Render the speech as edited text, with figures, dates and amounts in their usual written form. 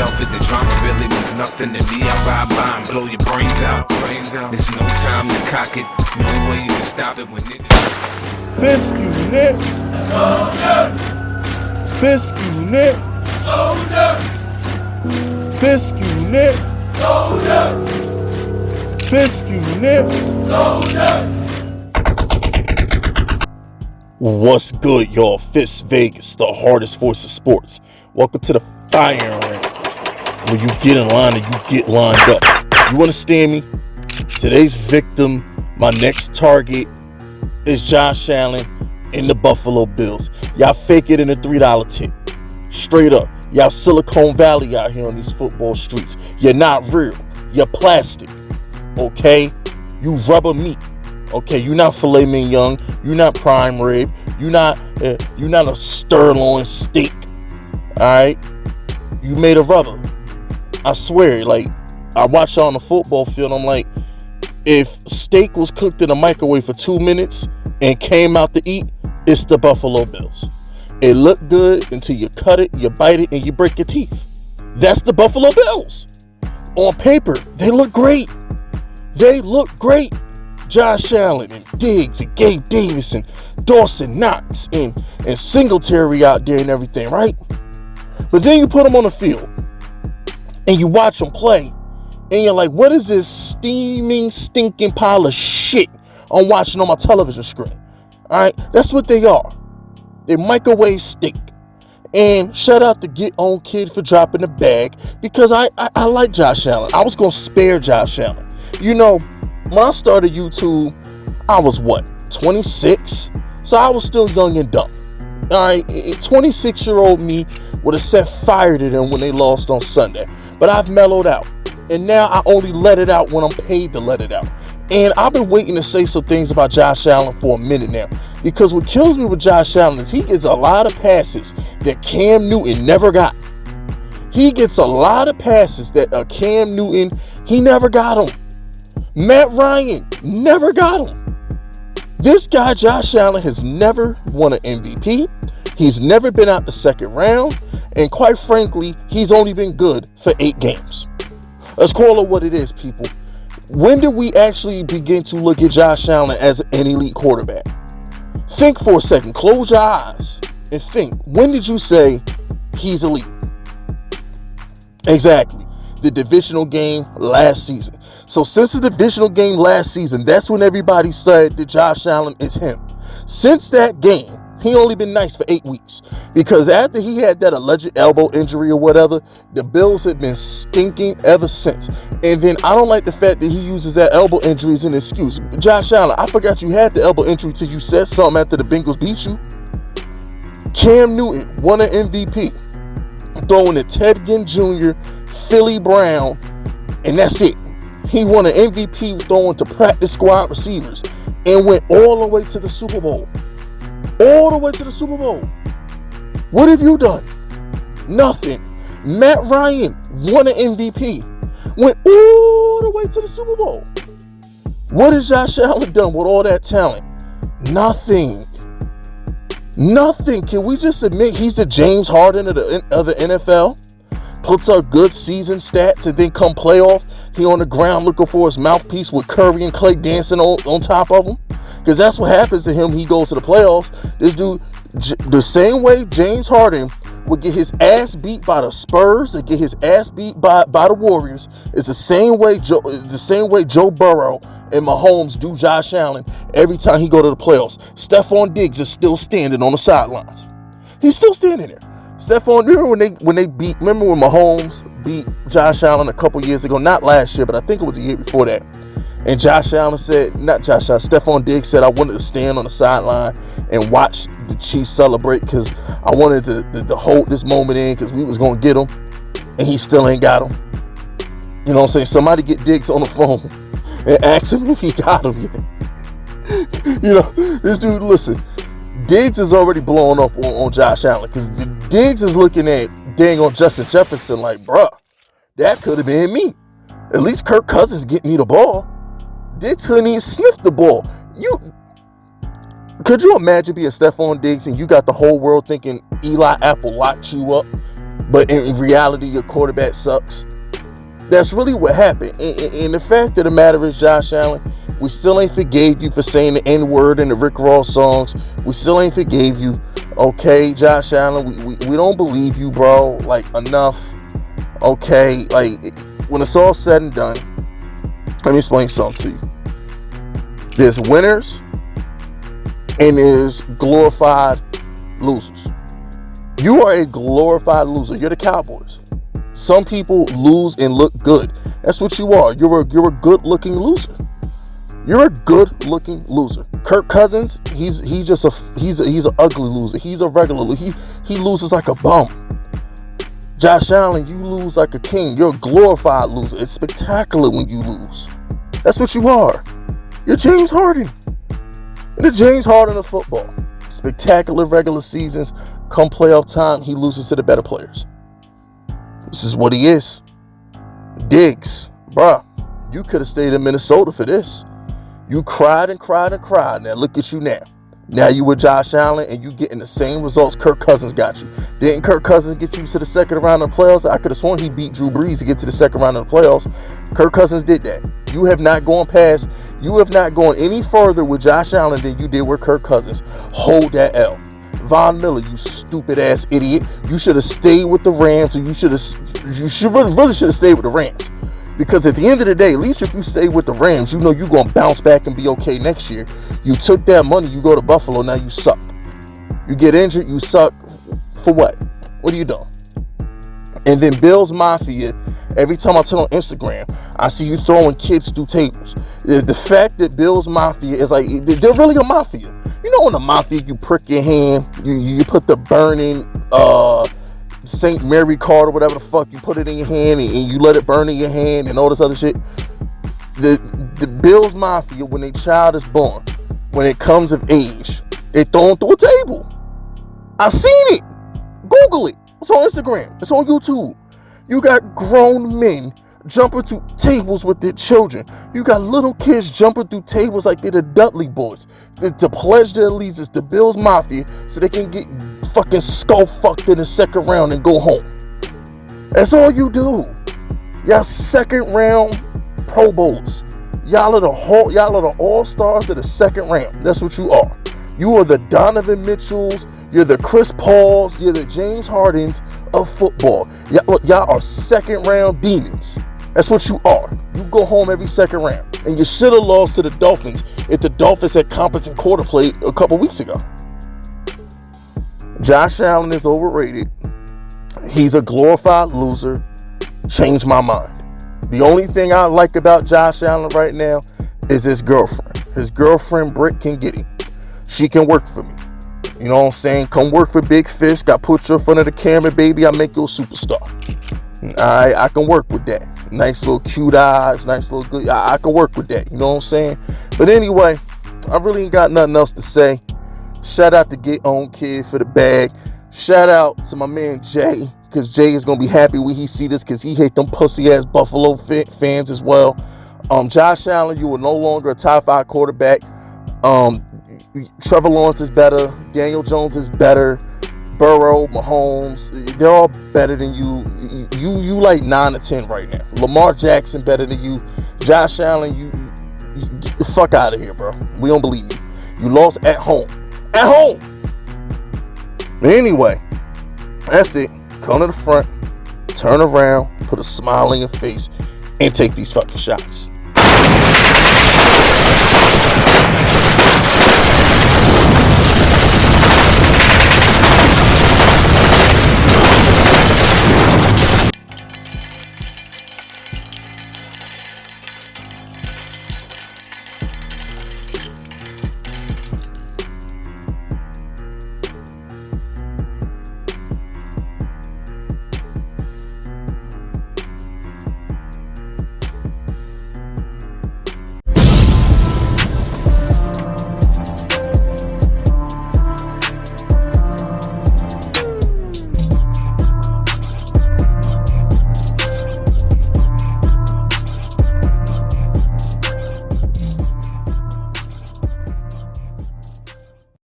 help it, the drama really means nothing to me. I ride by and blow your brains out. There's no time to cock it, no way you can stop it when niggas. Fisk unit. Soldier. Fisk unit. Soldier. Fisk unit. Soldier. Fisk unit. Soldier. What's good, y'all? Fisk Vegas, the hardest voice of sports. Welcome to the firing range, where you get in line and you get lined up. You understand me? Today's victim, my next target, is Josh Allen and the Buffalo Bills. Y'all fake it in a $3 tip. Straight up. Y'all Silicon Valley out here on these football streets. You're not real. You're plastic. Okay? You rubber meat. Okay, you're not filet mignon, you're not prime rib, you're not a sirloin steak. Alright? You made of rubber. I swear, like, I watch on the football field, I'm like, if steak was cooked in a microwave for 2 minutes and came out to eat, it's the Buffalo Bills. It looked good until you cut it, you bite it, and you break your teeth. That's the Buffalo Bills. On paper, they look great. They look great. Josh Allen and Diggs and Gabe Davis and Dawson Knox and Singletary out there and everything, right? But then you put them on the field and you watch them play and you're like, what is this steaming, stinking pile of shit I'm watching on my television screen? All right, that's what they are. They're microwave steak. And shout out to Get On Kid for dropping the bag, because I like Josh Allen. I was going to spare Josh Allen. You know, when I started YouTube, I was 26? So I was still young and dumb. Alright, 26-year-old me would have set fire to them when they lost on Sunday. But I've mellowed out. And now I only let it out when I'm paid to let it out. And I've been waiting to say some things about Josh Allen for a minute now. Because what kills me with Josh Allen is he gets a lot of passes that Cam Newton never got. He gets a lot of passes that Cam Newton, he never got them. Matt Ryan never got him. This guy, Josh Allen, has never won an MVP. He's never been out the second round. And quite frankly, he's only been good for 8 games. Let's call it what it is, people. When did we actually begin to look at Josh Allen as an elite quarterback? Think for a second. Close your eyes and think. When did you say he's elite? Exactly. The divisional game last season. So since the divisional game last season, that's when everybody said that Josh Allen is him. Since that game, he only been nice for 8 weeks. Because after he had that alleged elbow injury or whatever, the Bills have been stinking ever since. And then I don't like the fact that he uses that elbow injury as an excuse. Josh Allen, I forgot you had the elbow injury till you said something after the Bengals beat you. Cam Newton won an MVP. Throwing to Ted Ginn Jr., Philly Brown, and that's it. He won an MVP throwing to practice squad receivers and went all the way to the Super Bowl. All the way to the Super Bowl. What have you done? Nothing. Matt Ryan won an MVP. Went all the way to the Super Bowl. What has Josh Allen done with all that talent? Nothing. Nothing. Can we just admit he's the James Harden of the NFL? Puts up good season stats and then come playoff, he on the ground looking for his mouthpiece with Curry and Clay dancing on top of him. Because that's what happens to him. He goes to the playoffs. This dude, the same way James Harden would get his ass beat by the Spurs and get his ass beat by the Warriors, is the same way Joe Burrow and Mahomes do Josh Allen every time he go to the playoffs. Stephon Diggs is still standing on the sidelines. He's still standing there. Stephon, remember when Mahomes beat Josh Allen a couple years ago? Not last year, but I think it was a year before that. And Stephon Diggs said, I wanted to stand on the sideline and watch the Chiefs celebrate because I wanted to hold this moment in because we was going to get him. And he still ain't got him. You know what I'm saying? Somebody get Diggs on the phone and ask him if he got him yet. You know, this dude, listen. Diggs is already blowing up on Josh Allen because Diggs is looking at dang on Justin Jefferson like, bruh, that could have been me. At least Kirk Cousins get me the ball. Diggs couldn't even sniff the ball. Could you imagine being Stephon Diggs and you got the whole world thinking Eli Apple locked you up but in reality, your quarterback sucks. That's really what happened. And the fact of the matter is, Josh Allen, we still ain't forgave you for saying the N-word in the Rick Ross songs. We still ain't forgave you. Okay, Josh Allen, we don't believe you, bro. Like, enough. Okay, like, when it's all said and done, let me explain something to you. There's winners and there's glorified losers. You are a glorified loser. You're the Cowboys. Some people lose and look good. That's what you are. You're a good-looking loser. You're a good-looking loser. Kirk Cousins, he's an ugly loser. He's a regular loser. He loses like a bum. Josh Allen, you lose like a king. You're a glorified loser. It's spectacular when you lose. That's what you are. You're James Harden. You're the James Harden of football. Spectacular regular seasons. Come playoff time, he loses to the better players. This is what he is. Diggs, bruh, you could have stayed in Minnesota for this. You cried and cried and cried. Now look at you now. Now you with Josh Allen and you getting the same results Kirk Cousins got you. Didn't Kirk Cousins get you to the second round of the playoffs? I could have sworn he beat Drew Brees to get to the second round of the playoffs. Kirk Cousins did that. You have not gone any further with Josh Allen than you did with Kirk Cousins. Hold that L. Von Miller, you stupid ass idiot. You should have stayed with the Rams, or you really should have stayed with the Rams. Because at the end of the day, at least if you stay with the Rams, you know you're going to bounce back and be okay next year. You took that money, you go to Buffalo, now you suck. You get injured, you suck. For what? What are you doing? And then Bills Mafia, every time I turn on Instagram, I see you throwing kids through tables. The fact that Bills Mafia is like, they're really a mafia. You know, in the mafia, you prick your hand, you put the burning St. Mary card or whatever the fuck, you put it in your hand and you let it burn in your hand and all this other shit. The Bills Mafia, when a child is born, when it comes of age, they throw them through a table. I've seen it. Google it. It's on Instagram. It's on YouTube. You got grown men jumping through tables with their children. You got little kids jumping through tables like they're the Dudley Boys to pledge their allegiance to Bills Mafia so they can get fucking skull fucked in the second round and go home. That's all you do. Y'all second round Pro Bowlers. Y'all are the all-stars of the second round. That's what you are. You are the Donovan Mitchells. You're the Chris Pauls. You're the James Hardens of football. Y'all are second round demons. That's what you are. You go home every second round. And you should have lost to the Dolphins if the Dolphins had competent quarterplay a couple weeks ago. Josh Allen is overrated. He's a glorified loser. Changed my mind. The only thing I like about Josh Allen right now is his girlfriend. His girlfriend, Britt, can get him. She can work for me. You know what I'm saying? Come work for Big Fish. Got put you in front of the camera, baby. I make you a superstar. I can work with that. Nice little cute eyes. Nice little good. I can work with that. You know what I'm saying? But anyway, I really ain't got nothing else to say. Shout out to Get On Kid for the bag. Shout out to my man Jay, because Jay is going to be happy when he see this, because he hate them pussy ass Buffalo fans as well. Josh Allen, you are no longer a top 5 quarterback. Trevor Lawrence is better. Daniel Jones is better. Burrow, Mahomes, they're all better than you. You like 9 or 10 right now. Lamar Jackson better than you. Josh Allen, you get the fuck out of here, bro. We don't believe you. You lost at home. At home. But anyway, that's it. Come to the front, turn around, put a smile on your face, and take these fucking shots.